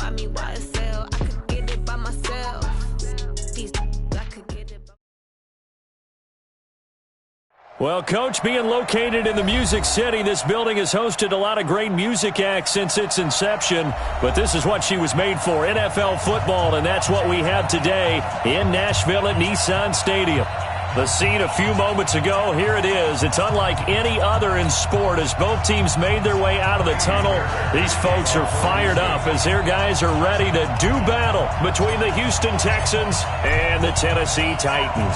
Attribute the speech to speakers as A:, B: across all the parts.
A: buy me YSL. I could get it by myself. These I could get it by.
B: Well, Coach, being located in the Music City, this building has hosted a lot of great music acts since its inception, but this is what she was made for, NFL football, and that's what we have today in Nashville at Nissan Stadium. The scene a few moments ago, here it is. It's unlike any other in sport as both teams made their way out of the tunnel. These folks are fired up as their guys are ready to do battle between the Houston Texans and the Tennessee Titans.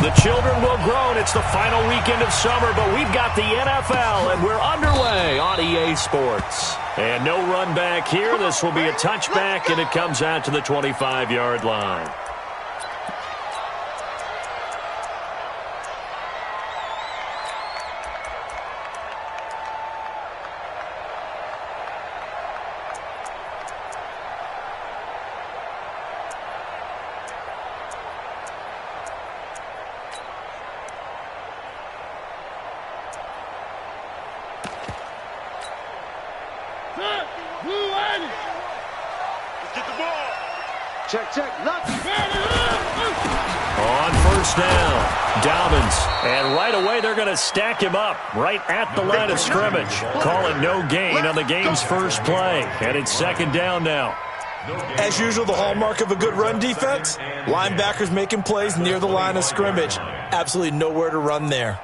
B: The children will groan. It's the final weekend of summer, but we've got the NFL, and we're underway on EA Sports. And no run back here. This will be a touchback, and it comes out to the 25-yard line.
C: Check. Look.
B: On first down, Dobbins. And right away, they're going to stack him up right at the line of scrimmage. Calling no gain on the game's first play. And it's second down now.
D: As usual, the hallmark of a good run defense, linebackers making plays near the line of scrimmage. Absolutely nowhere to run there.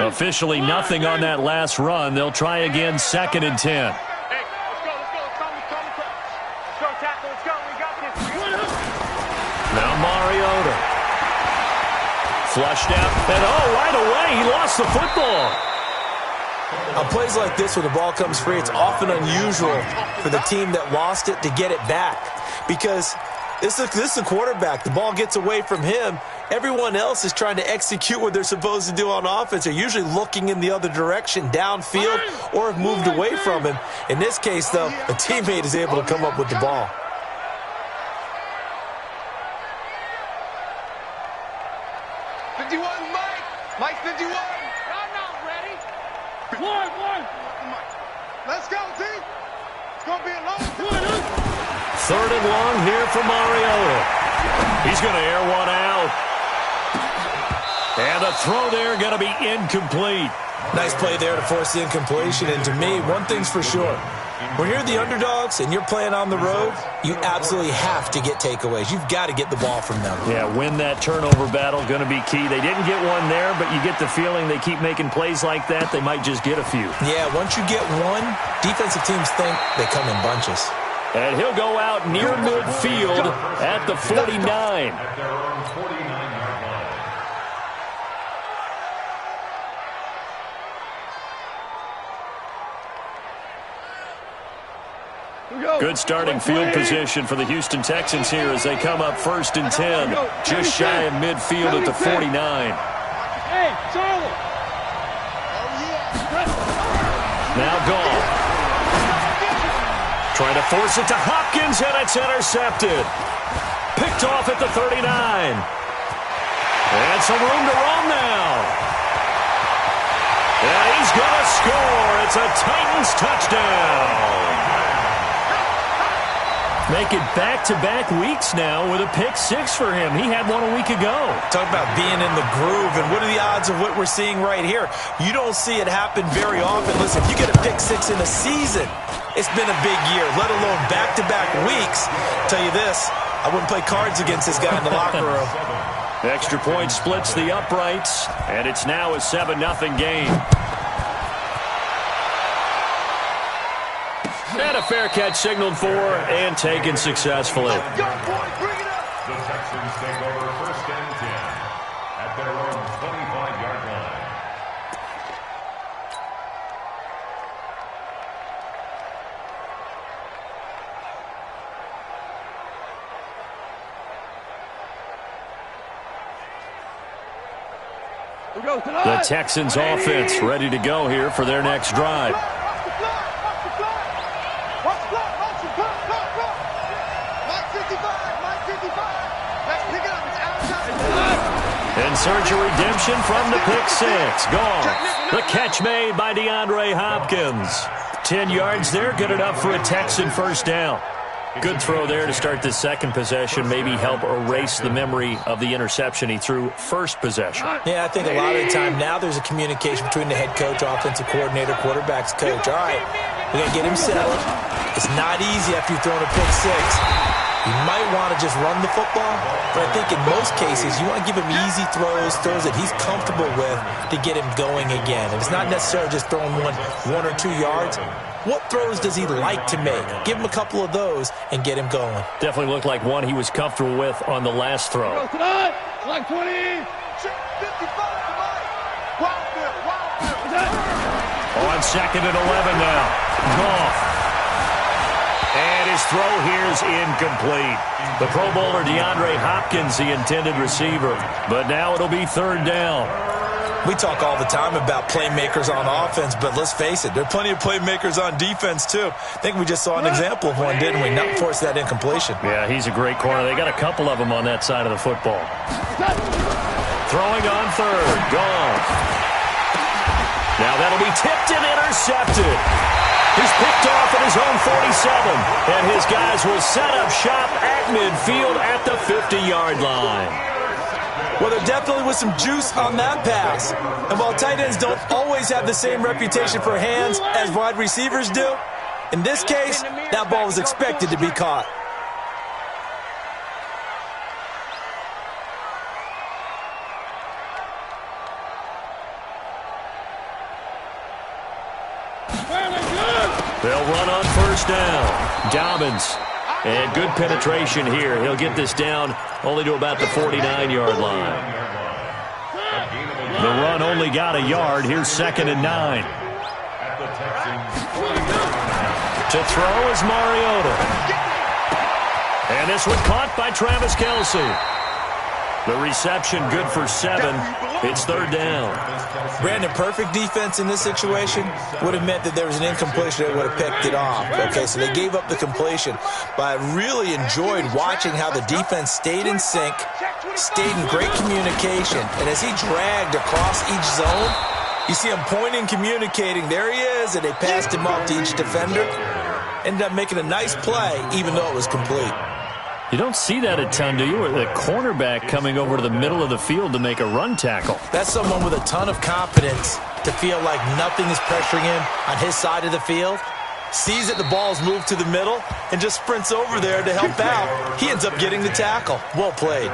B: Officially nothing on that last run. They'll try again, 2nd and 10.
C: Hey, let's go. Let's go, tackle. Let's go. We got this.
B: Now Mariota. Flushed out. And right away, he lost the football.
D: On plays like this where the ball comes free, it's often unusual for the team that lost it to get it back. Because this is the quarterback. The ball gets away from him. Everyone else is trying to execute what they're supposed to do on offense. They're usually looking in the other direction, downfield, or have moved away from him. In this case, though, a teammate is able to come up with the ball.
C: Mike 51. I'm not ready. One. Let's go, team. It's going to be a long one.
B: 3rd and long here for Mariota. He's going to air one out. And the throw there going to be incomplete.
D: Nice play there to force the incompletion. And to me, one thing's for sure. When you're the underdogs and you're playing on the road, you absolutely have to get takeaways. You've got to get the ball from them.
B: Yeah, win that turnover battle, going to be key. They didn't get one there, but you get the feeling they keep making plays like that, they might just get a few.
D: Yeah, once you get one, defensive teams think they come in bunches.
B: And he'll go out near midfield at the 49. Good starting field position for the Houston Texans here as they come up 1st and 10. Just shy of midfield at the 49.
C: Hey, Charlie.
B: Now Gall. Trying to force it to Hopkins, and it's intercepted. Picked off at the 39. And some room to run now. And he's going to score. It's a Titans touchdown. Make it back-to-back weeks now with a pick-6 for him. He had one a week ago.
D: Talk about being in the groove, and what are the odds of what we're seeing right here? You don't see it happen very often. Listen, if you get a pick-6 in a season, it's been a big year, let alone back-to-back weeks. I'll tell you this, I wouldn't play cards against this guy in the locker room.
B: Extra point splits the uprights, and it's now a 7-0 game. And a fair catch signaled for and taken successfully.
C: Go, boy, bring it up.
E: The Texans take over 1st and 10 at their own 25-yard line.
B: The Texans offense ready to go here for their next drive. And search a redemption from the pick six. Gone. The catch made by DeAndre Hopkins. 10 yards there, good enough for a Texan first down. Good throw there to start the second possession, maybe help erase the memory of the interception he threw first possession.
D: Yeah, I think a lot of the time now there's a communication between the head coach, offensive coordinator, quarterback's coach. All right, we got to get him settled. It's not easy after you've thrown a pick six. You might want to just run the football, but I think in most cases you want to give him easy throws that he's comfortable with to get him going again. And it's not necessarily just throwing one or 2 yards. What throws does he like to make? Give him a couple of those and get him going.
B: Definitely looked like one he was comfortable with on the last throw.
C: Like 20. 55
B: On second and 11 now. Goff. And his throw here is incomplete. The Pro Bowler DeAndre Hopkins, the intended receiver. But now it'll be third down.
D: We talk all the time about playmakers on offense, but let's face it, there are plenty of playmakers on defense, too. I think we just saw an example of one, didn't we? Not force that incompletion.
B: Yeah, he's a great corner. They got a couple of them on that side of the football. Throwing on third. Gone. Now that'll be tipped and intercepted. He's picked off at his own 47, and his guys will set up shop at midfield at the 50-yard line.
D: Well, there definitely was some juice on that pass. And while tight ends don't always have the same reputation for hands as wide receivers do, in this case, that ball was expected to be caught.
B: They'll run on first down. Dobbins. And good penetration here. He'll get this down only to about the 49-yard line. The run only got a yard. Here's second and 9. To throw is Mariota. And this one caught by Travis Kelce. The reception good for 7. It's third down.
D: Brandon, perfect defense in this situation would have meant that there was an incompletion that would have picked it off. Okay, so they gave up the completion. But I really enjoyed watching how the defense stayed in sync, stayed in great communication. And as he dragged across each zone, you see him pointing, communicating. There he is, and they passed him off to each defender. Ended up making a nice play, even though it was complete.
B: You don't see that a ton, do you? Or the cornerback coming over to the middle of the field to make a run tackle.
D: That's someone with a ton of confidence to feel like nothing is pressuring him on his side of the field. Sees that the ball's moved to the middle and just sprints over there to help out. He ends up getting the tackle. Well played.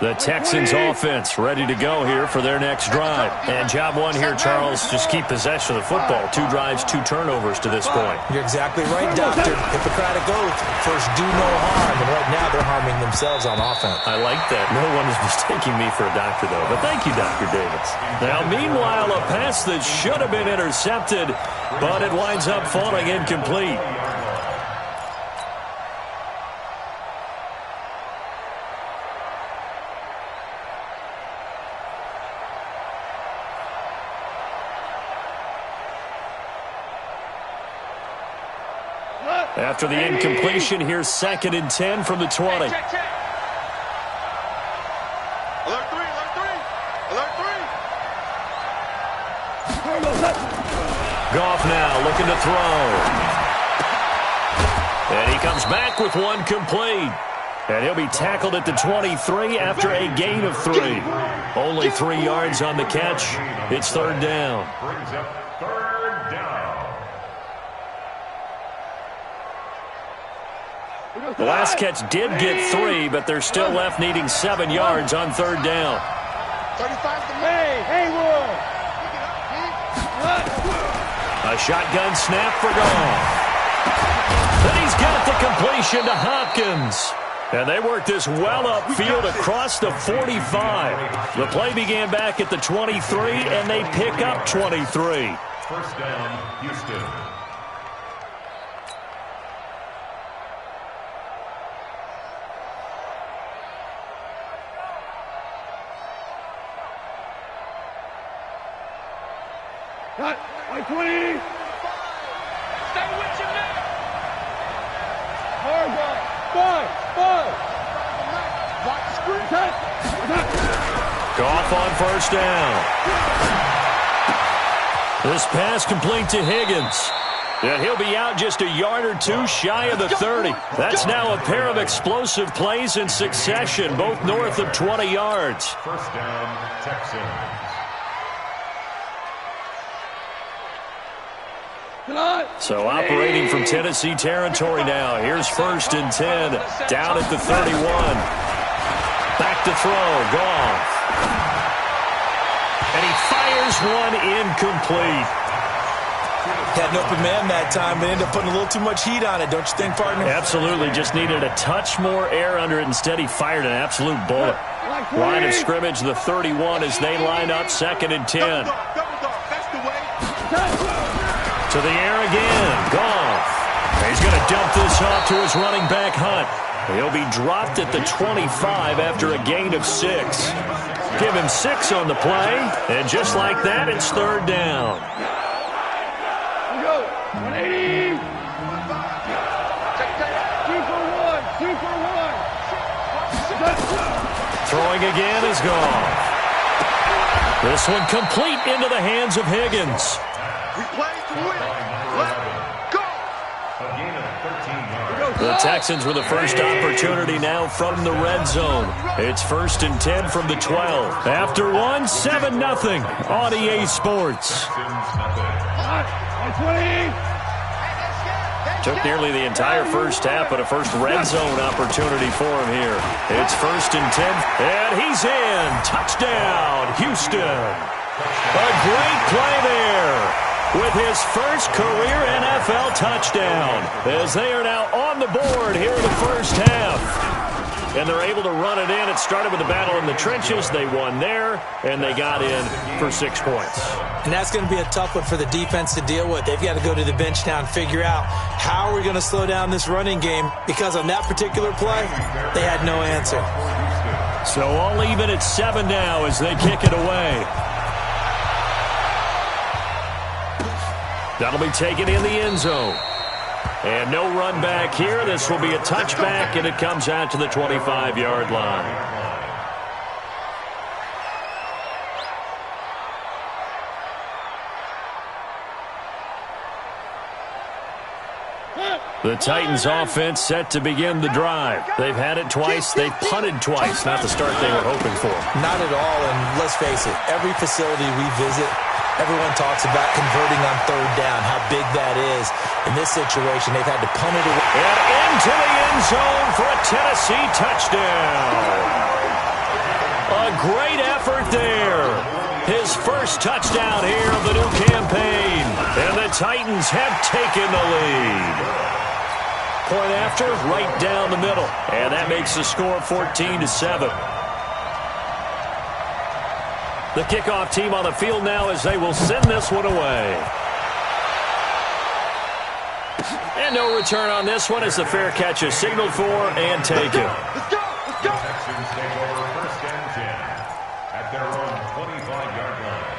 B: The Texans offense ready to go here for their next drive. And job one here, Charles, just keep possession of the football. 2 drives, 2 turnovers to this point.
D: You're exactly right, Doctor. Hippocratic oath. First, do no harm. And right now, they're harming themselves on offense.
B: I like that. No one is mistaking me for a doctor, though. But thank you, Dr. Davis. Now, meanwhile, a pass that should have been intercepted, but it winds up falling incomplete. After the incompletion, here's second and 10 from the 20.
C: Alert 3, alert 3.
B: Goff now looking to throw. And he comes back with one complete. And he'll be tackled at the 23 after a gain of 3. Only 3 yards on the catch. It's third down.
E: Brings up third down.
B: The last catch did get 3, but they're still left needing 7 yards on third down.
C: 35 to me. Haywood.
B: A shotgun snap for Goff. Then he's got the completion to Hopkins. And they work this well upfield across the 45. The play began back at the 23, and they pick up 23.
E: First down, Houston.
C: Cut. 20. Stay with you now.
B: Goff on first down. This pass complete to Higgins. And he'll be out just a yard or two shy of the 30. That's now a pair of explosive plays in succession, both north of 20 yards.
E: First down, Texans.
B: So operating from Tennessee territory now. Here's 1st and 10, down at the 31. Back to throw, Goff. And he fires one incomplete.
D: Had an open man that time, but ended up putting a little too much heat on it, don't you think, partner?
B: Absolutely, just needed a touch more air under it. Instead, he fired an absolute bullet. Line of scrimmage, the 31, as they line up 2nd and 10. To the air again, Goff. He's going to dump this off to his running back, Hunt. He'll be dropped at the 25 after a gain of 6. Give him 6 on the play, and just like that, it's 3rd down.
C: 180. 2 for 1.
B: Throwing again is Goff. This one complete into the hands of Higgins.
C: We play to win. Let's go.
E: A gain of 13 yards.
B: The Texans with the first opportunity now from the red zone. It's 1st and 10 from the 12. After one, 7-0 on EA Sports.
E: Texans nothing.
C: 120.
B: Took nearly the entire first half, but a first red zone opportunity for him here. It's 1st and 10, and he's in. Touchdown, Houston. A great play there with his first career NFL touchdown, as they are now on the board here in the first half. And they're able to run it in. It started with a battle in the trenches. They won there, and they got in for 6 points.
D: And that's going to be a tough one for the defense to deal with. They've got to go to the bench now and figure out how are we going to slow down this running game, because on that particular play, they had no answer.
B: So all even at 7 now as they kick it away. That'll be taken in the end zone. And no run back here. This will be a touchback, and it comes out to the 25-yard line. The Titans offense set to begin the drive. They've had it twice. They've punted twice. Not the start they were hoping for.
D: Not at all, and let's face it, every facility we visit, everyone talks about converting on 3rd down, how big that is. In this situation, they've had to punt it away.
B: And into the end zone for a Tennessee touchdown. A great effort there. His first touchdown here of the new campaign. And the Titans have taken the lead. Point after, right down the middle. And that makes the score 14-7. The kickoff team on the field now as they will send this one away. And no return on this one as the fair catch is signaled for and taken.
C: Let's go. Let's go.
E: Texans take over 1st and 10 at their own 25-yard line.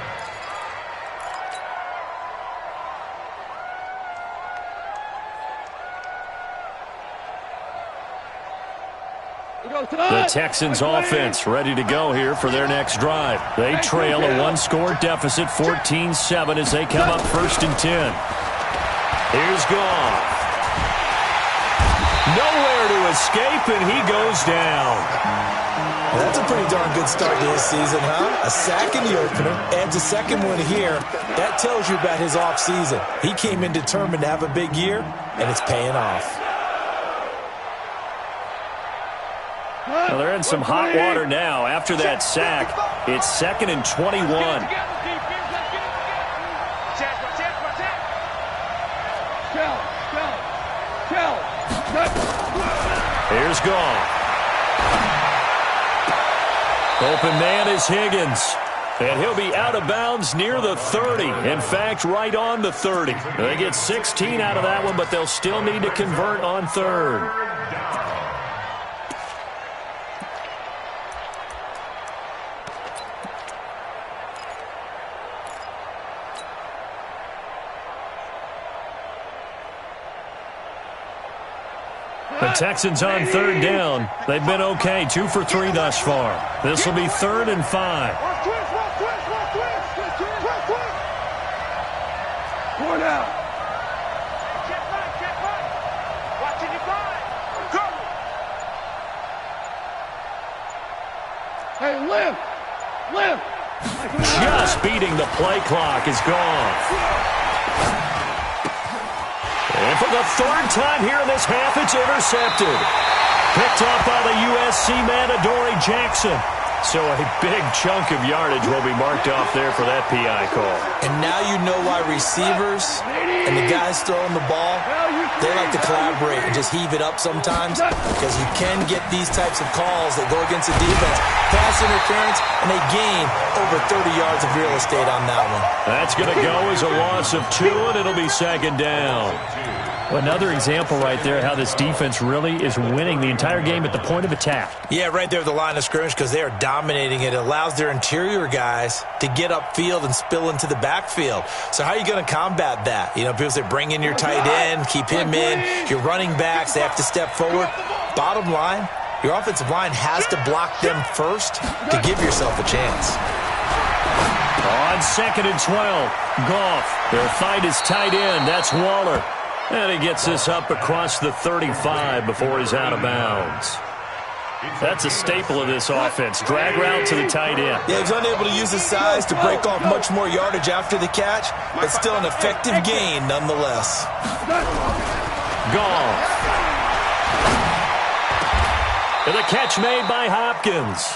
B: The Texans offense ready to go here for their next drive. They trail a one-score deficit, 14-7, as they come up 1st and 10. Here's Goff. Nowhere to escape, and he goes down.
D: Well, that's a pretty darn good start to his season, huh? A sack in the opener, adds a second one here. That tells you about his offseason. He came in determined to have a big year, and it's paying off.
B: Well, they're in some hot water now. After that sack, it's 2nd and 21. Here's Goff. Open man is Higgins. And he'll be out of bounds near the 30. In fact, right on the 30. They get 16 out of that one, but they'll still need to convert on 3rd. The Texans on third down. They've been okay, 2 for 3 thus far. This will be 3rd and 5.
C: Four down. Check right. Watching your blind. Go. Hey, live.
B: Just beating the play clock is gone. And for the 3rd time here in this half, it's intercepted. Picked up by the USC man, Adoree Jackson. So a big chunk of yardage will be marked off there for that PI call.
D: And now you know why receivers and the guys throwing the ball, they like to collaborate and just heave it up sometimes, because you can get these types of calls that go against the defense. Pass interference, and they gain over 30 yards of real estate on that one.
B: That's going to go as a loss of 2, and it'll be 2nd down. Well, another example right there how this defense really is winning the entire game at the point of attack.
D: Yeah, right there at the line of scrimmage, because they are dominating it. It allows their interior guys to get upfield and spill into the backfield. So how are you going to combat that? You know, people say bring in your tight end, keep him in. Your running backs, they have to step forward. Bottom line, your offensive line has to block them first to give yourself a chance.
B: On 2nd and 12, Goff. Their fight is tight end. That's Waller. And he gets this up across the 35 before he's out of bounds. That's a staple of this offense. Drag route to the tight end.
D: Yeah, he's unable to use his size to break off much more yardage after the catch, but still an effective gain nonetheless.
B: Goff. And the catch made by Hopkins.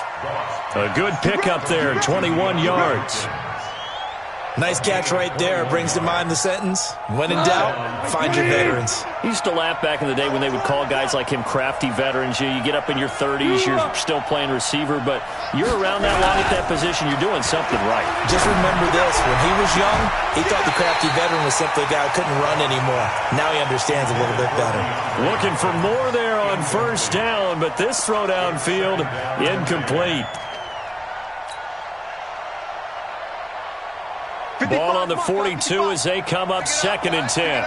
B: A good pickup there, 21 yards.
D: Nice catch right there. Brings to mind the sentence, when in doubt, find your veterans.
B: He used to laugh back in the day when they would call guys like him crafty veterans. You get up in your 30s, you're still playing receiver, but you're around that long at that position, you're doing something right.
D: Just remember this, when he was young, he thought the crafty veteran was simply a guy who couldn't run anymore. Now he understands a little bit better.
B: Looking for more there on 1st down, but this throw downfield, incomplete. Ball on the 42 as they come up 2nd and 10.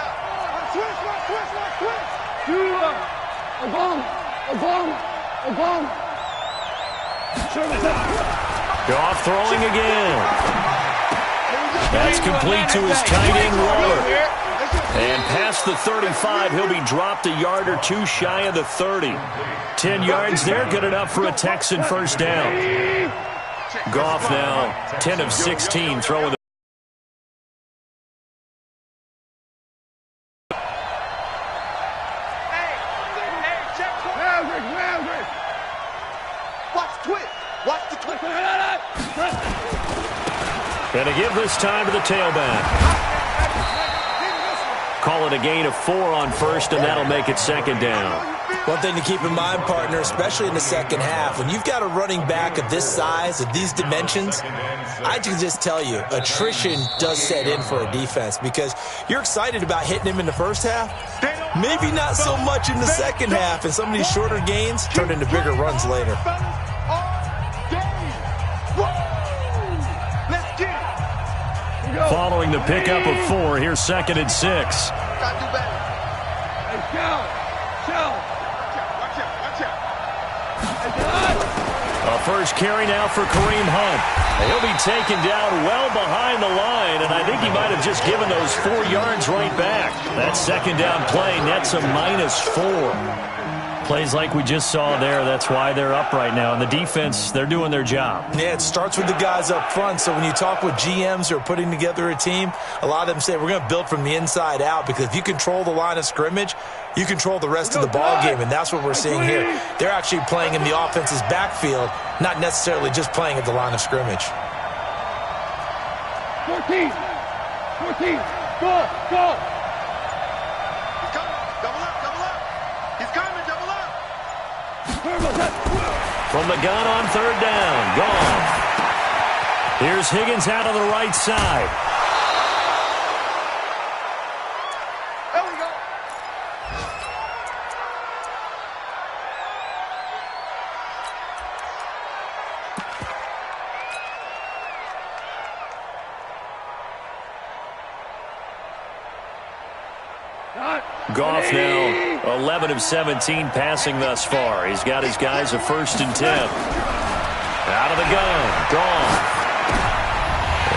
B: Goff throwing again. That's complete to his tight end, Waller. And past the 35, he'll be dropped a yard or 2 shy of the 30. 10 yards there, good enough for a Texan 1st down. Goff now 10 of 16 throwing the and to give this time to the tailback. Call it a gain of 4 on 1st, and that'll make it 2nd down.
D: One thing to keep in mind, partner, especially in the second half, when you've got a running back of this size, of these dimensions, I can just tell you, attrition does set in for a defense, because you're excited about hitting him in the first half, maybe not so much in the second half, and some of these shorter gains turn into bigger runs later.
B: Following the pickup of 4, here's 2nd and 6. A first carry now for Kareem Hunt. He'll be taken down well behind the line, and I think he might have just given those 4 yards right back. That 2nd down play nets a -4. Plays like we just saw there, that's why they're up right now. And the defense, they're doing their job.
D: Yeah, it starts with the guys up front. So when you talk with GMs who are putting together a team, a lot of them say we're going to build from the inside out, because if you control the line of scrimmage, you control the rest of the ball game, and that's what we're seeing here. They're actually playing in the offense's backfield, not necessarily just playing at the line of scrimmage.
C: 14, go.
B: From the gun on 3rd down, Goff. Here's Higgins out on the right side.
C: There we go.
B: Goff now 11 of 17 passing thus far. He's got his guys a 1st and 10. Out of the gun. Goff.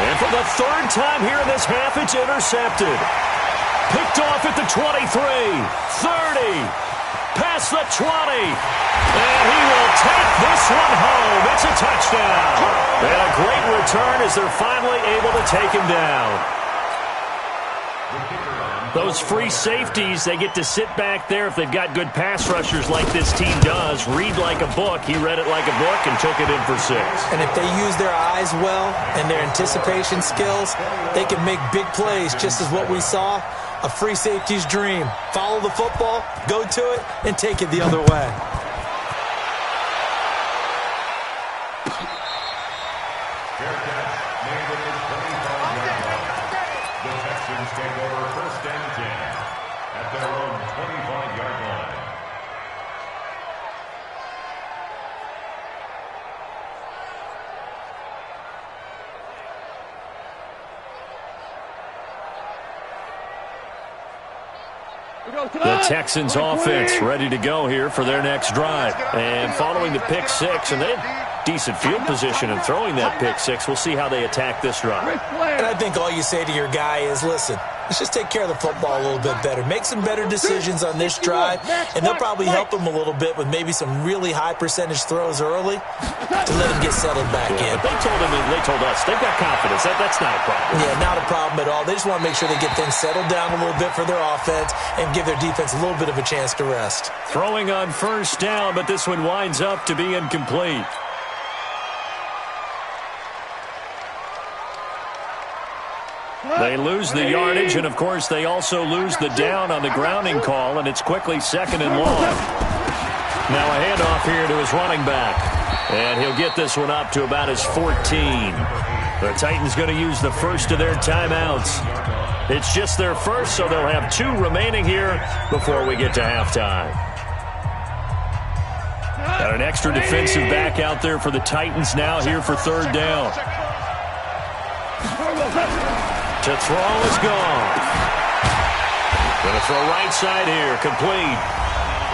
B: And for the 3rd time here in this half, it's intercepted. Picked off at the 23, 30, past the 20. And he will take this one home. It's a touchdown. And a great return as they're finally able to take him down. Those free safeties, they get to sit back there if they've got good pass rushers like this team does. Read like a book. He read it like a book and took it in for 6.
D: And if they use their eyes well and their anticipation skills, they can make big plays, just as what we saw. A free safety's dream. Follow the football, go to it, and take it the other way.
E: Fair catch made at the 25-yard line. The Texans take over 1st and 10 at their own 25-yard line.
B: The Texans offense ready to go here for their next drive. And following the pick 6, and they had decent field position in throwing that pick 6. We'll see how they attack this drive.
D: And I think all you say to your guy is, listen, let's just take care of the football a little bit better. Make some better decisions on this drive, and they'll probably help him a little bit with maybe some really high percentage throws early to let him get settled back in.
B: But they told us they've got confidence. That's not a problem.
D: Yeah, not a problem at all. They just want to make sure they get things settled down a little bit for their offense and give their defense a little bit of a chance to rest.
B: Throwing on 1st down, but this one winds up to be incomplete. They lose the yardage, and, of course, they also lose the down on the grounding call, and it's quickly 2nd and long. Now a handoff here to his running back, and he'll get this one up to about his 14. The Titans going to use the first of their timeouts. It's just their first, so they'll have 2 remaining here before we get to halftime. Got an extra defensive back out there for the Titans now here for 3rd down. To throw is gone. Going to throw right side here, complete.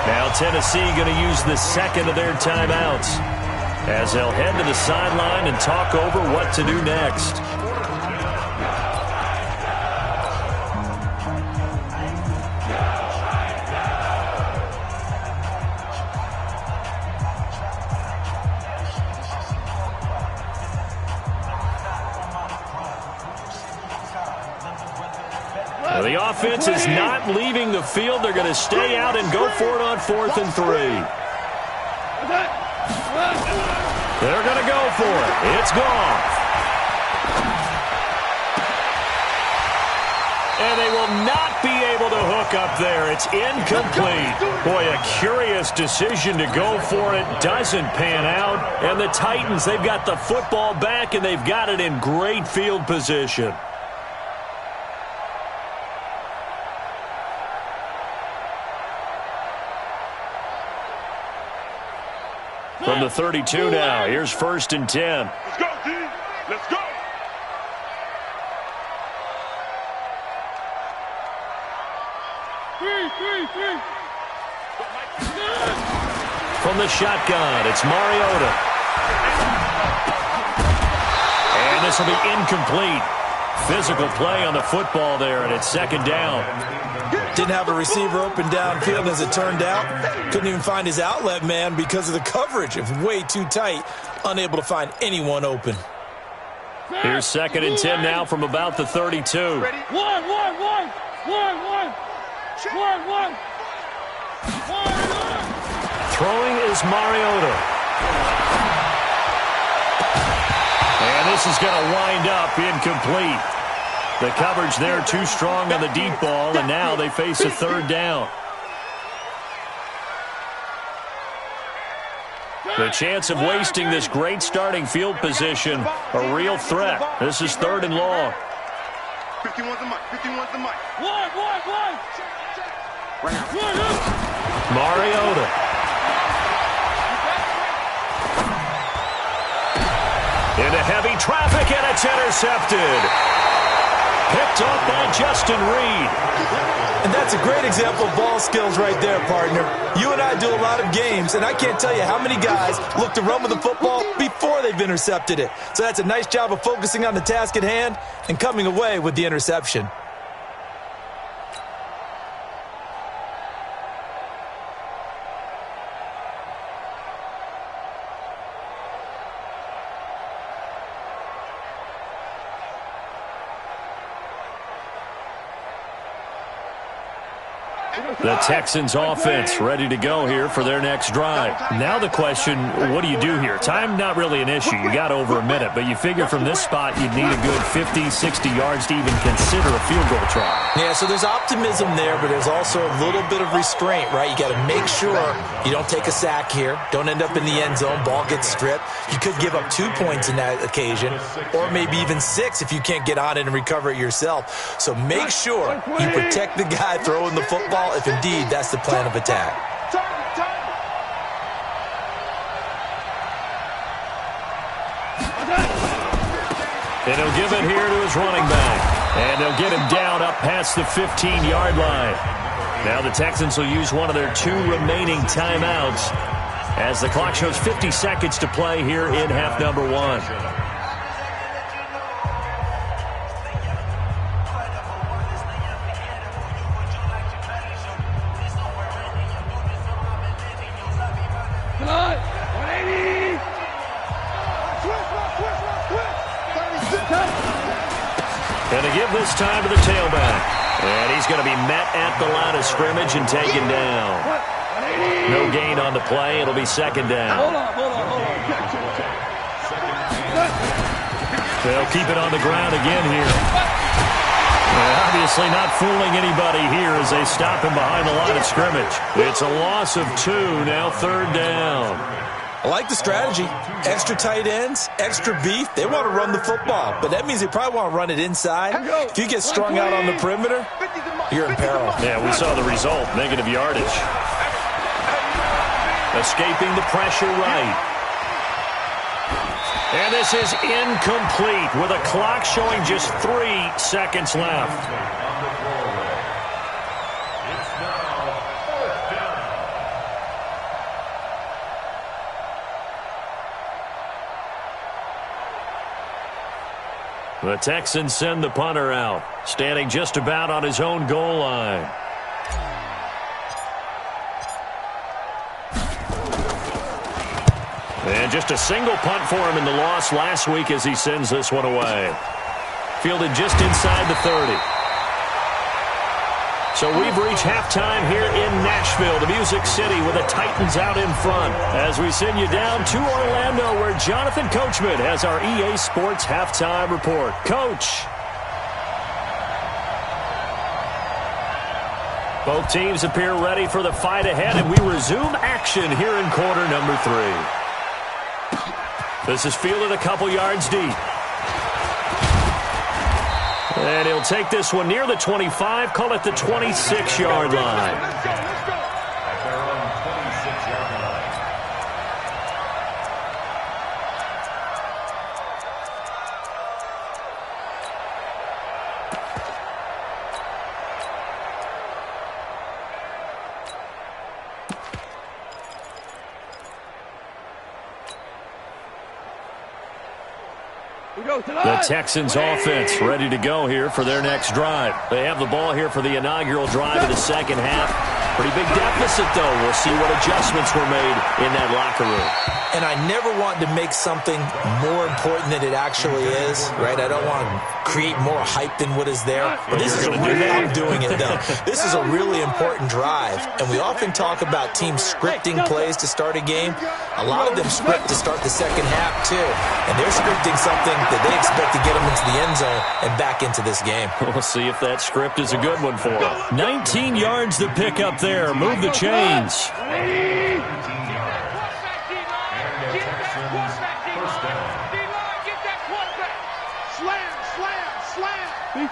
B: Now Tennessee going to use the 2nd of their timeouts as they'll head to the sideline and talk over what to do next. The offense is not leaving the field. They're going to stay out and go for it on 4th and 3. They're going to go for it. It's gone. And they will not be able to hook up there. It's incomplete. Boy, a curious decision to go for it. Doesn't pan out. And the Titans, they've got the football back, and they've got it in great field position. From the 32 now, here's 1st and 10.
C: Let's go, D. Let's go.
B: From the shotgun, it's Mariota. And this will be incomplete. Physical play on the football there, and it's 2nd down.
D: Didn't have a receiver open downfield, as it turned out. Couldn't even find his outlet man because of the coverage. It was way too tight. Unable to find anyone open.
B: Here's 2nd and 10 now from about the 32.
C: Ready? One.
B: Throwing is Mariota. And this is going to wind up incomplete. The coverage there too strong on the deep ball, and now they face a 3rd down. The chance of wasting this great starting field position, a real threat. This is 3rd and long.
C: 51's the mic. 51's the mic.
B: Mariota. Into heavy traffic, and it's intercepted. Picked off by Justin Reed.
D: And that's a great example of ball skills right there, partner. You and I do a lot of games, and I can't tell you how many guys look to run with the football before they've intercepted it. So that's a nice job of focusing on the task at hand and coming away with the interception.
B: The Texans offense ready to go here for their next drive. Now the question, what do you do here? Time not really an issue. You got over a minute, but you figure from this spot you'd need a good 50, 60 yards to even consider a field goal try.
D: Yeah, so there's optimism there, but there's also a little bit of restraint, right? You got to make sure you don't take a sack here. Don't end up in the end zone. Ball gets stripped. You could give up 2 points in that occasion, or maybe even 6 if you can't get on it and recover it yourself. So make sure you protect the guy throwing the football if indeed that's the plan of attack.
B: And he'll give it here to his running back. And they'll get him down up past the 15-yard line. Now the Texans will use one of their 2 remaining timeouts as the clock shows 50 seconds to play here in half number 1. Going to give this time to the tailback. And he's going to be met at the line of scrimmage and taken down. No gain on the play. It'll be second down.
C: Hold on.
B: They'll keep it on the ground again here. And obviously not fooling anybody here as they stop him behind the line of scrimmage. It's a loss of 2, now third down.
D: I like the strategy. Extra tight ends, extra beef. They want to run the football, but that means they probably want to run it inside. If you get strung out on the perimeter, you're in peril.
B: Yeah, we saw the result, negative yardage. Escaping the pressure right. And this is incomplete with a clock showing just 3 seconds left. The Texans send the punter out, standing just about on his own goal line. And just a single punt for him in the loss last week as he sends this one away. Fielded just inside the 30. So we've reached halftime here in Nashville, the Music City, with the Titans out in front. As we send you down to Orlando, where Jonathan Coachman has our EA Sports halftime report. Coach. Both teams appear ready for the fight ahead, and we resume action here in quarter number 3. This is fielded a couple yards deep. And he'll take this one near the 25, call it the 26-yard line.
E: At their own 26-yard line.
B: The Texans offense ready to go here for their next drive. They have the ball here for the inaugural drive of the second half. Pretty big deficit, though. We'll see what adjustments were made in that locker room.
D: And I never want to make something more important than it actually is, right? I don't want to create more hype than what is there. But this is I'm doing it, though. This is a really important drive. And we often talk about teams scripting plays to start a game. A lot of them script to start the second half, too. And they're scripting something that they expect to get them into the end zone and back into this game.
B: We'll see if that script is a good one for them. 19 yards to pick up there. Move the chains.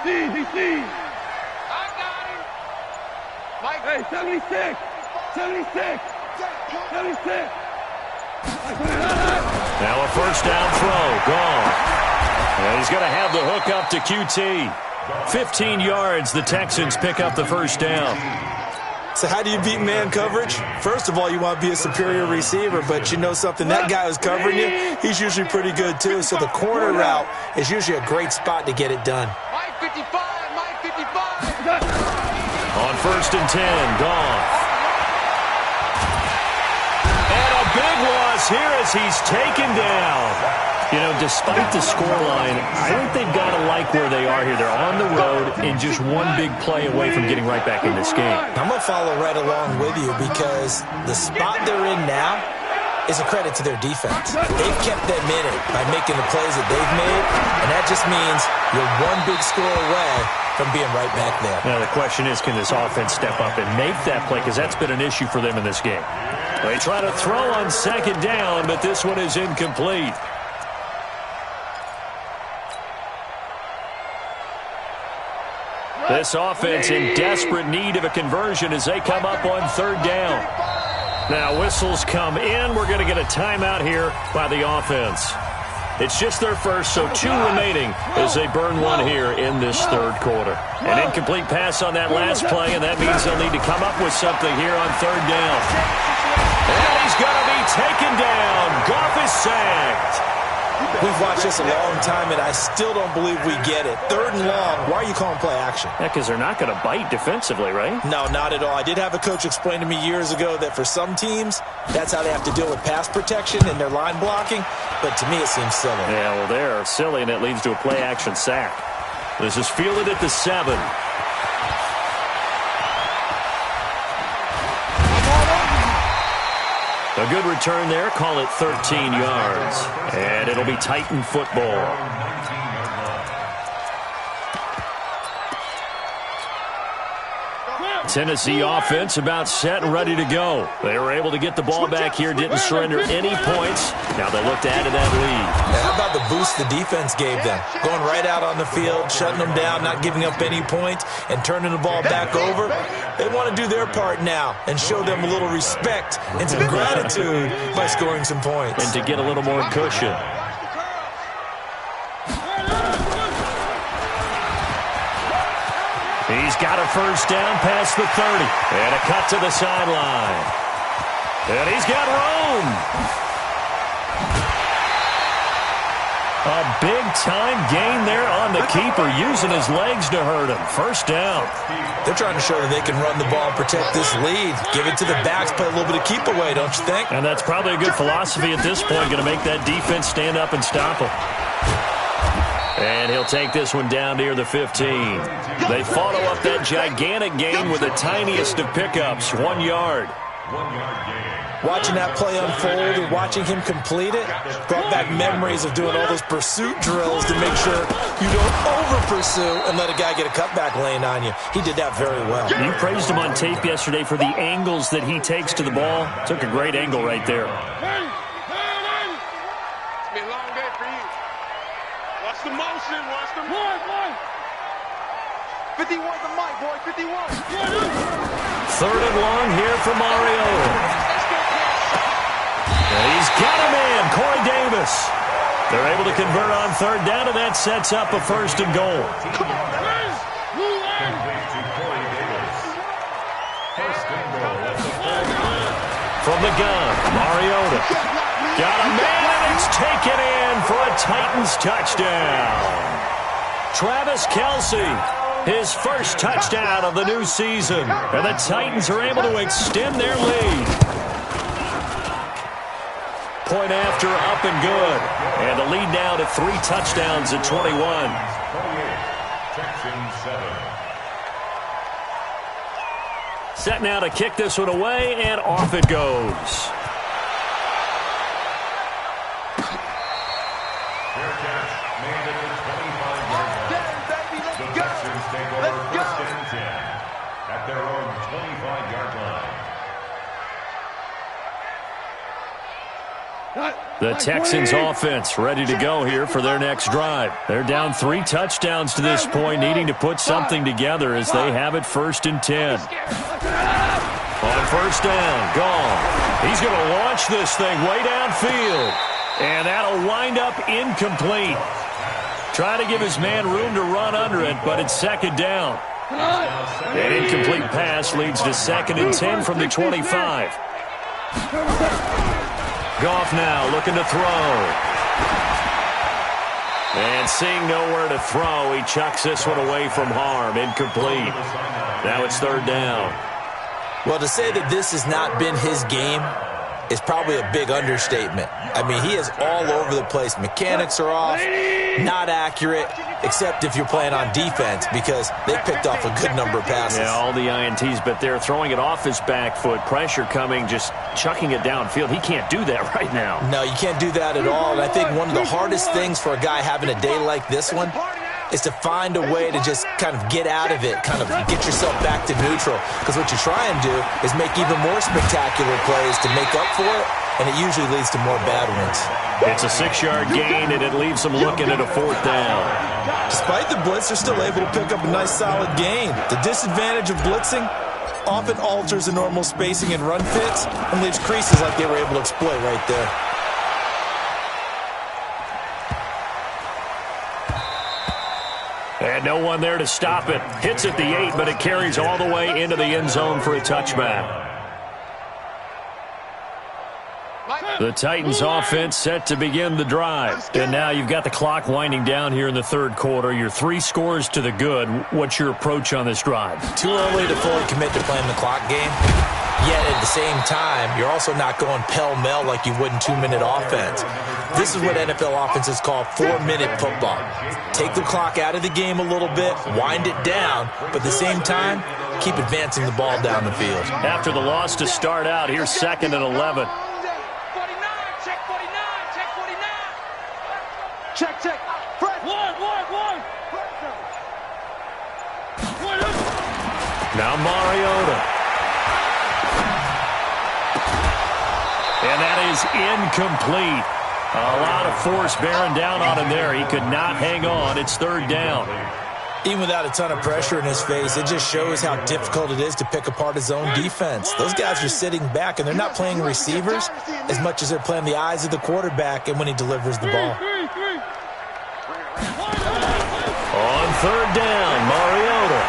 C: DC. I got him. Mike. Hey, 76.
B: Now a first down throw. Gone. And he's going to have the hook up to QT. 15 yards, the Texans pick up the first down.
D: So how do you beat man coverage? First of all, you want to be a superior receiver, but you know something, that guy who's covering you, he's usually pretty good too. So the corner route is usually a great spot to get it done.
C: Mike 55, Mike 55.
B: On 1st and 10, Goff. And a big loss here as he's taken down. You know, despite the scoreline, I think they've got to like where they are here. They're on the road and just one big play away from getting right back in this game.
D: I'm going to follow right along with you because the spot they're in now is a credit to their defense. They've kept them in it by making the plays that they've made, and that just means you're one big score away from being right back there.
B: Now, the question is, can this offense step up and make that play? Because that's been an issue for them in this game. They try to throw on 2nd down, but this one is incomplete. This offense in desperate need of a conversion as they come up on 3rd down. Now, whistles come in. We're going to get a timeout here by the offense. It's just their first, so 2 remaining as they burn one here in this 3rd quarter. An incomplete pass on that last play, and that means they'll need to come up with something here on 3rd down. And he's going to be taken down. Goff is sacked.
D: We've watched this a long time, and I still don't believe we get it. 3rd and long, why are you calling play action?
B: Yeah, because they're not going to bite defensively, right?
D: No, not at all. I did have a coach explain to me years ago that for some teams, that's how they have to deal with pass protection and their line blocking, but to me it seems silly.
B: Yeah, well, they're silly, and it leads to a play action sack. This is fielded at the 7. A good return there. Call it 13 yards. And it'll be Titan football. Tennessee offense about set and ready to go. They were able to get the ball back here, didn't surrender any points. Now they look to add to that lead.
D: And how about the boost the defense gave them? Going right out on the field, shutting them down, not giving up any points, and turning the ball back over. They want to do their part now and show them a little respect and some gratitude by scoring some points.
B: And to get a little more cushion. He's got a first down past the 30. And a cut to the sideline. And he's got room. A big-time gain there on the keeper, using his legs to hurt him. First down.
D: They're trying to show that they can run the ball and protect this lead. Give it to the backs, play a little bit of keep away, don't you think?
B: And that's probably a good philosophy at this point, going to make that defense stand up and stop him. And he'll take this one down near the 15. They follow up that gigantic gain with the tiniest of pickups, 1 yard.
E: 1 yard gain.
D: Watching that play unfold and watching him complete it brought back memories of doing all those pursuit drills to make sure you don't over-pursue and let a guy get a cutback lane on you. He did that very well.
B: You praised him on tape yesterday for the angles that he takes to the ball. Took a great angle right there.
C: It's been a long day for you. Watch the motion, watch the motion. 51 the mic, boy, 51.
B: 3rd and long here for Mariota. And he's got him in, Corey Davis. They're able to convert on 3rd down, and that sets up a 1st and goal.
E: Complete to Corey Davis. 1st and goal at the 4.
B: From the gun, Mariota. Got a man, and it's taken in for a Titans touchdown. Travis Kelce, his first touchdown of the new season. And the Titans are able to extend their lead. Point after, up and good. And the lead now to 3 touchdowns at 21.
E: 28. Texans 7.
B: Set now to kick this one away, and off it goes.
E: Fair catch made at the 25-yard line. The Texans take over 1st and 10 at their own 25-yard line.
B: The Texans offense ready to go here for their next drive. They're down 3 touchdowns to this point, needing to put something together as they have it 1st and 10. On 1st down, Goff. He's going to launch this thing way downfield. And that'll wind up incomplete. Trying to give his man room to run under it, but it's second down. An incomplete pass leads to 2nd and 10 from the 25. Goff now looking to throw. And seeing nowhere to throw, he chucks this one away from harm. Incomplete. Now it's 3rd down.
D: Well, to say that this has not been his game is probably a big understatement. I mean, he is all over the place. Mechanics are off, not accurate, except if you're playing on defense, because they picked off a good number of passes.
B: Yeah, all the INTs, but they're throwing it off his back foot. Pressure coming, just chucking it downfield. He can't do that right now.
D: No, you can't do that at all. And I think one of the hardest things for a guy having a day like this one is to find a way to just kind of get out of it, kind of get yourself back to neutral. Because what you try and do is make even more spectacular plays to make up for it, and it usually leads to more bad ones.
B: It's a 6-yard gain, and it leaves them looking at a 4th down.
D: Despite the blitz, they're still able to pick up a nice, solid gain. The disadvantage of blitzing often alters the normal spacing and run fits and leaves creases like they were able to exploit right there.
B: And no one there to stop it. Hits at the 8, but it carries all the way into the end zone for a touchback. The Titans offense set to begin the drive. And now you've got the clock winding down here in the 3rd quarter. You're 3 scores to the good. What's your approach on this drive?
D: Too early to fully commit to playing the clock game. Yet at the same time, you're also not going pell-mell like you would in 2-minute offense. This is what NFL offenses call 4-minute football. Take the clock out of the game a little bit, wind it down, but at the same time, keep advancing the ball down the field.
B: After the loss to start out, here's 2nd and 11.
C: Check. Fred. One.
B: Now Mariota. And that is incomplete. A lot of force bearing down on him there. He could not hang on. It's 3rd down.
D: Even without a ton of pressure in his face, it just shows how difficult it is to pick apart his own defense. Those guys are sitting back, and they're not playing receivers as much as they're playing the eyes of the quarterback and when he delivers the ball.
B: On 3rd down, Mariota.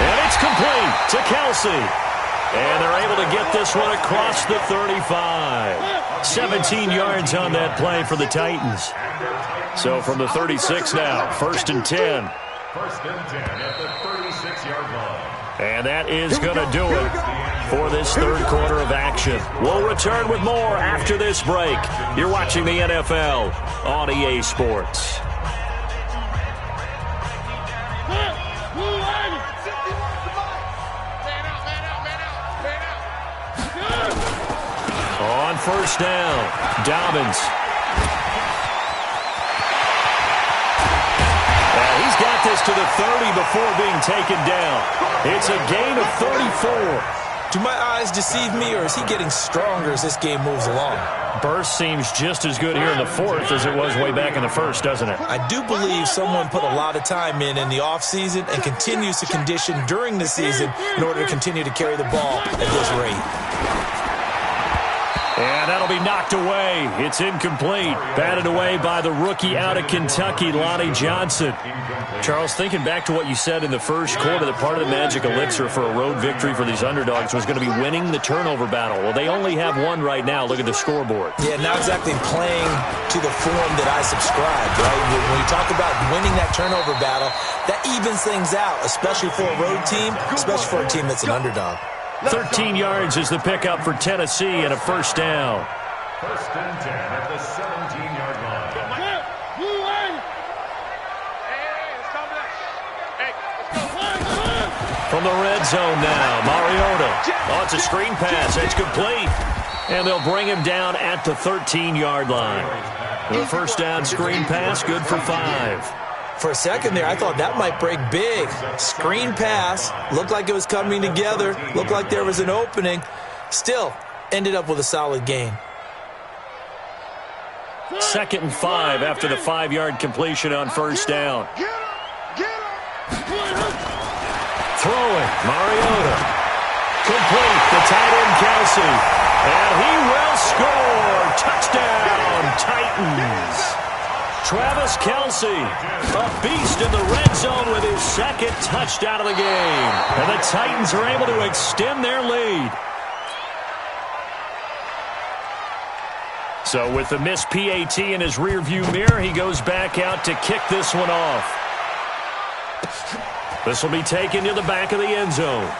B: And it's complete to Kelsey. And they're able to get this one across the 35. 17 yards on that play for the Titans. So from the 36 now, 1st and 10.
E: 1st and 10 at the 36-yard line.
B: And that is going to do it for this 3rd quarter of action. We'll return with more after this break. You're watching the NFL on EA Sports. On 1st down, Dobbins. He's got this to the 30 before being taken down. It's a gain of 34.
D: Do my eyes deceive me, or is he getting stronger as this game moves along?
B: Burst seems just as good here in the 4th as it was way back in the 1st, doesn't it?
D: I do believe someone put a lot of time in the offseason and continues to condition during the season in order to continue to carry the ball at this rate.
B: And that'll be knocked away. It's incomplete. Batted away by the rookie out of Kentucky, Lonnie Johnson. Charles, thinking back to what you said in the 1st quarter, that part of the magic elixir for a road victory for these underdogs was going to be winning the turnover battle. Well, they only have one right now. Look at the scoreboard.
D: Yeah, not exactly playing to the form that I subscribe, right? When you talk about winning that turnover battle, that evens things out, especially for a road team, especially for a team that's an underdog.
B: 13 yards is the pickup for Tennessee and a 1st down.
E: 1st and 10 at the 17-yard line.
B: From the red zone now, Mariota. Oh, it's a screen pass. It's complete. And they'll bring him down at the 13-yard line. The 1st down screen pass, good for 5.
D: For a second there, I thought that might break big. Screen pass, looked like it was coming together, looked like there was an opening. Still, ended up with a solid gain.
B: 2nd and 5 after the 5-yard completion on 1st down. Throwing, Mariota. Complete, the tight end Kelsey. And he will score. Touchdown, Titans. Travis Kelce, a beast in the red zone with his second touchdown of the game. And the Titans are able to extend their lead. So with the missed PAT in his rearview mirror, he goes back out to kick this one off. This will be taken to the back of the end zone.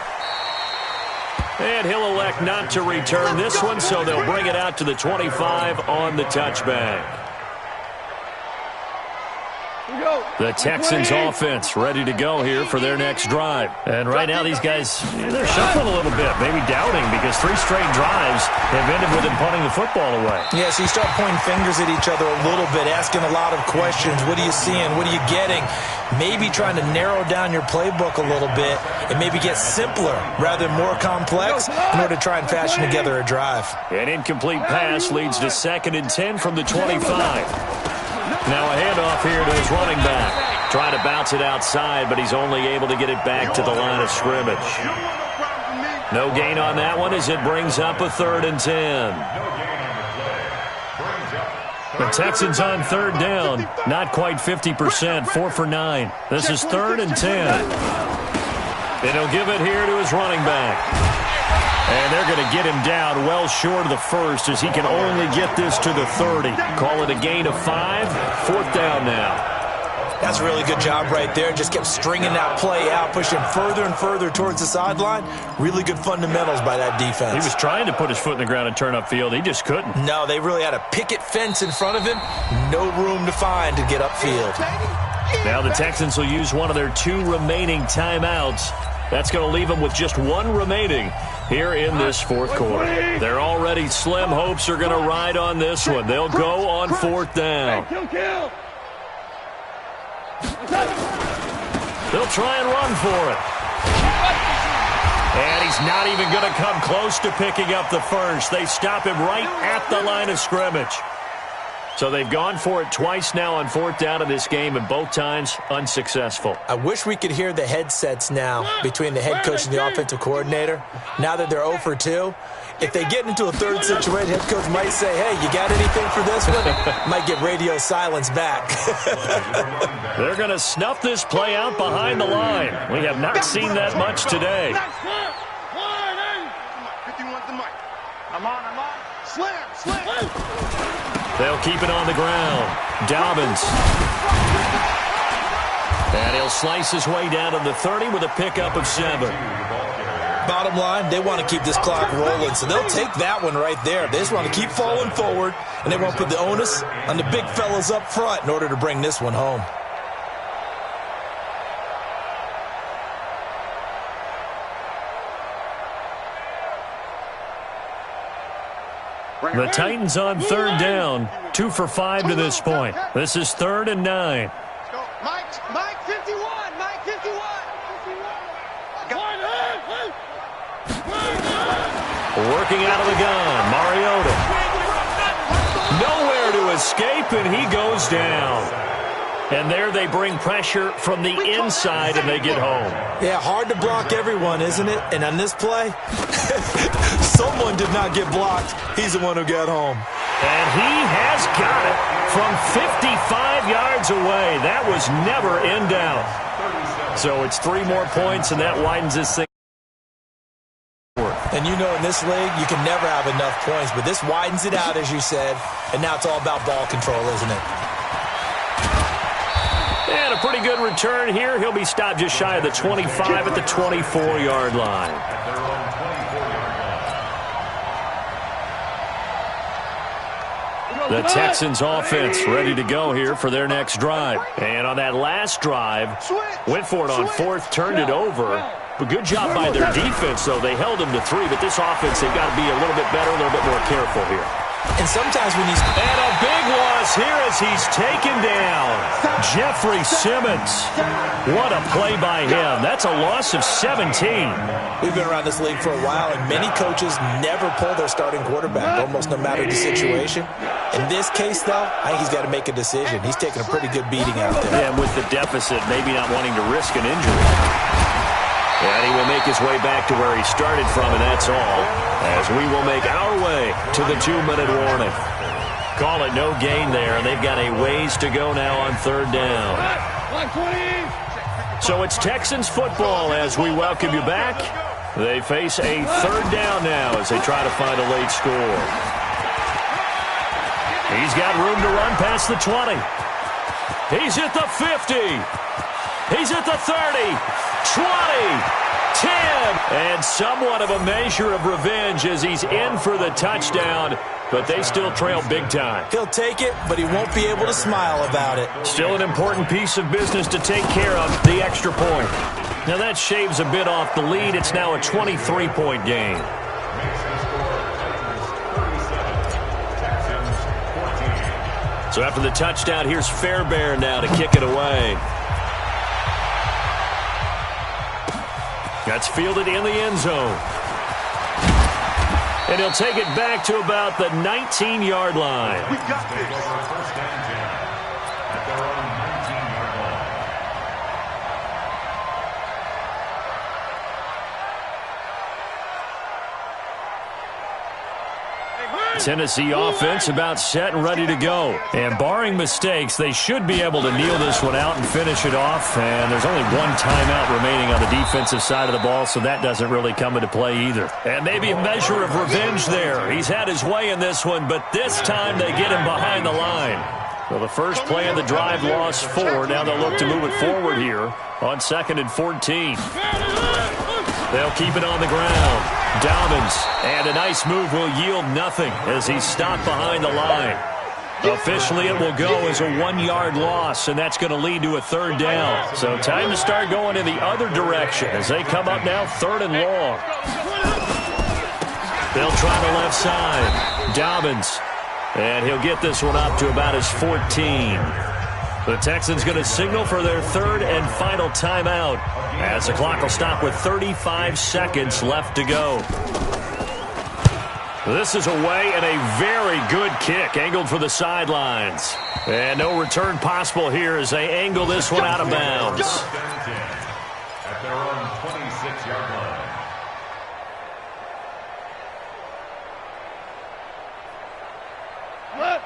B: And he'll elect not to return this one, so they'll bring it out to the 25 on the touchback. The Texans offense ready to go here for their next drive. And right now these guys, they're shuffling a little bit, maybe doubting, because 3 straight drives have ended with them punting the football away.
D: Yeah, so you start pointing fingers at each other a little bit, asking a lot of questions. What are you seeing? What are you getting? Maybe trying to narrow down your playbook a little bit and maybe get simpler rather than more complex in order to try and fashion together a drive.
B: An incomplete pass leads to 2nd and 10 from the 25. Now a handoff here to his running back. Trying to bounce it outside, but he's only able to get it back to the line of scrimmage. No gain on that one as it brings up a 3rd and 10. The Texans on 3rd down. Not quite 50%, 4 for 9. This is 3rd and 10. And he'll give it here to his running back. And they're going to get him down well short of the 1st as he can only get this to the 30. Call it a gain of 5. 4th down now.
D: That's a really good job right there. Just kept stringing that play out, pushing further and further towards the sideline. Really good fundamentals by that defense.
B: He was trying to put his foot in the ground and turn upfield. He just couldn't.
D: No, they really had a picket fence in front of him. No room to find to get upfield.
B: Now the Texans will use one of their 2 remaining timeouts. That's going to leave them with just 1 remaining here in this 4th quarter. They're already slim hopes are going to ride on this one. They'll go on 4th down. They'll try and run for it. And he's not even going to come close to picking up the 1st. They stop him right at the line of scrimmage. So they've gone for it twice now on 4th down in this game, and both times unsuccessful.
D: I wish we could hear the headsets now between the head coach and the offensive coordinator. Now that they're 0 for 2, if they get into a 3rd situation, head coach might say, hey, you got anything for this one? Might get radio silence back.
B: They're going to snuff this play out behind the line. We have not seen that much today.
C: I'm on. Slam.
B: They'll keep it on the ground. Dobbins. And he'll slice his way down to the 30 with a pickup of 7.
D: Bottom line, they want to keep this clock rolling, so they'll take that one right there. They just want to keep falling forward, and they want to put the onus on the big fellas up front in order to bring this one home.
B: The Titans on 3rd down, 2 for 5 to this point. This is 3rd and 9.
C: Mike 51.
B: Working out of the gun, Mariota. Nowhere to escape, and he goes down. And there they bring pressure from the inside, and they get home.
D: Yeah, hard to block everyone, isn't it? And on this play, someone did not get blocked. He's the one who got home.
B: And he has got it from 55 yards away. That was never in doubt. So it's 3 more points, and that widens this thing.
D: And you know in this league, you can never have enough points, but this widens it out, as you said, and now it's all about ball control, isn't it?
B: And a pretty good return here. He'll be stopped just shy of the 25 at the 24-yard line. The Texans offense ready to go here for their next drive. And on that last drive, went for it on 4th, turned it over. But good job by their defense, though. They held them to 3, but this offense, they've got to be a little bit better, a little bit more careful here.
D: And sometimes when he's...
B: And a big loss here as he's taken down. Jeffrey Simmons. What a play by him. That's a loss of 17.
D: We've been around this league for a while, and many coaches never pull their starting quarterback, almost no matter the situation. In this case, though, I think he's got to make a decision. He's taking a pretty good beating out there.
B: Yeah, and with the deficit, maybe not wanting to risk an injury. And he will make his way back to where he started from, and that's all, as we will make our way to the 2-minute warning. Call it no gain there, and they've got a ways to go now on third down. So it's Texans football as we welcome you back. They face a third down now as they try to find a late score. He's got room to run past the 20. He's at the 50. He's at the 30. 20. 10. And somewhat of a measure of revenge as he's in for the touchdown, but they still trail big time.
D: He'll take it, but he won't be able to smile about it.
B: Still an important piece of business to take care of, the extra point. Now that shaves a bit off the lead. It's now a 23-point game. So after the touchdown, here's Fairbairn now to kick it away. That's fielded in the end zone. And he'll take it back to about the 19-yard line.
C: We got this.
E: First down 10 at their own 19-yard line.
B: Tennessee offense about set and ready to go. And barring mistakes, they should be able to kneel this one out and finish it off. And there's only one timeout remaining on the defensive side of the ball, so that doesn't really come into play either. And maybe a measure of revenge there. He's had his way in this one, but this time they get him behind the line. Well, the first play of the drive lost 4. Now they'll look to move it forward here on 2nd and 14. They'll keep it on the ground. Dobbins, and a nice move will yield nothing as he's stopped behind the line. Officially, it will go as a 1-yard loss, and that's going to lead to a third down. So time to start going in the other direction as they come up now 3rd and long. They'll try the left side. Dobbins, and he'll get this one up to about his 14. The Texans going to signal for their 3rd and final timeout as the clock will stop with 35 seconds left to go. This is away and a very good kick angled for the sidelines. And no return possible here as they angle this one out of bounds.
E: At their own 26-yard line.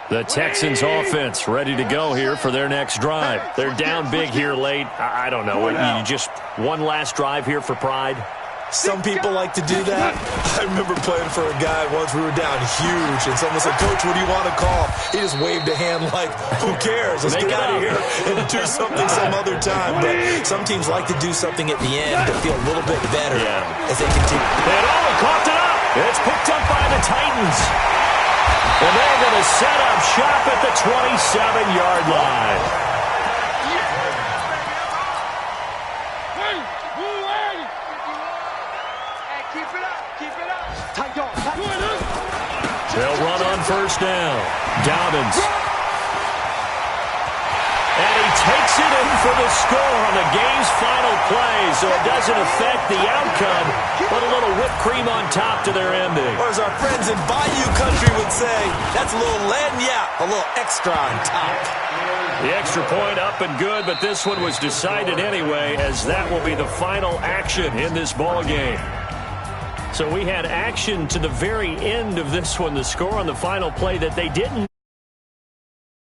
B: The Texans offense ready to go here for their next drive. They're down big here late. I don't know. You just one last drive here for pride?
D: Some people like to do that. I remember playing for a guy once. We were down huge, and someone said, "Coach, what do you want to call?" He just waved a hand like, "Who cares? Let's get out of here and do something some other time." But some teams like to do something at the end to feel a little bit better as they continue.
B: And coughed it up. It's picked up by the Titans. And they're going to set up shop at the 27-yard line. They'll run on first down. Dobbins. And he takes it in for the score on the game's final play, so it doesn't affect the outcome, but a little whipped cream on top to their ending.
D: Or as our friends in Bayou Country would say, that's a little lagniappe, a little extra on top.
B: The extra point up and good, but this one was decided anyway, as that will be the final action in this ball game. So we had action to the very end of this one. The score on the final play that they didn't